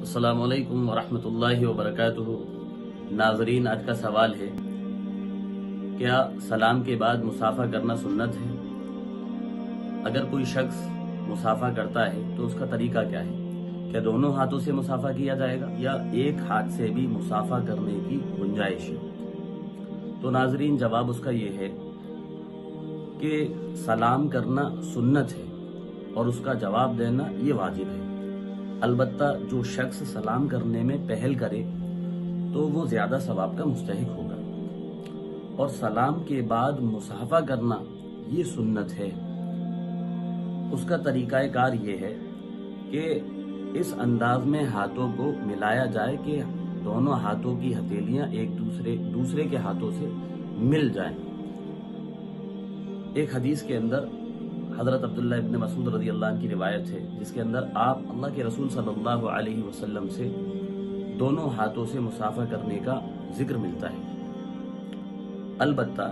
السلام علیکم ورحمۃ اللہ وبرکاتہ۔ ناظرین، آج کا سوال ہے، کیا سلام کے بعد مصافحہ کرنا سنت ہے؟ اگر کوئی شخص مصافحہ کرتا ہے تو اس کا طریقہ کیا ہے؟ کیا دونوں ہاتھوں سے مصافحہ کیا جائے گا یا ایک ہاتھ سے بھی مصافحہ کرنے کی گنجائش ہے؟ تو ناظرین، جواب اس کا یہ ہے کہ سلام کرنا سنت ہے اور اس کا جواب دینا یہ واجب ہے۔ البتہ جو شخص سلام کرنے میں پہل کرے تو وہ زیادہ ثواب کا مستحق ہوگا، اور سلام کے بعد مصافحہ کرنا یہ سنت ہے۔ اس کا طریقہ کار یہ ہے کہ اس انداز میں ہاتھوں کو ملایا جائے کہ دونوں ہاتھوں کی ہتھیلیاں ایک دوسرے کے ہاتھوں سے مل جائیں۔ ایک حدیث کے اندر حضرت عبداللہ ابن مسعود رضی اللہ عنہ کی روایت ہے، جس کے اندر آپ اللہ کے رسول صلی اللہ علیہ وسلم سے دونوں ہاتھوں سے مصافحہ کرنے کا ذکر ملتا ہے۔ البتہ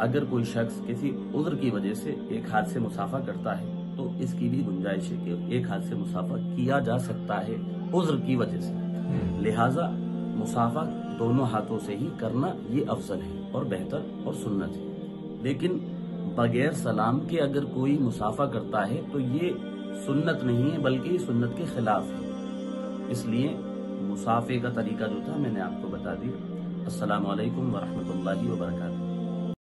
اگر کوئی شخص کسی عذر کی وجہ سے ایک ہاتھ سے مصافحہ کرتا ہے تو اس کی بھی گنجائش ہے کہ ایک ہاتھ سے مصافحہ کیا جا سکتا ہے عذر کی وجہ سے، لہٰذا مصافحہ دونوں ہاتھوں سے ہی کرنا یہ افضل ہے اور بہتر اور سنت ہے۔ لیکن بغیر سلام کے اگر کوئی مصافحہ کرتا ہے تو یہ سنت نہیں ہے بلکہ یہ سنت کے خلاف ہے۔ اس لیے مصافحے کا طریقہ جو تھا میں نے آپ کو بتا دیا۔ السلام علیکم ورحمۃ اللہ وبرکاتہ۔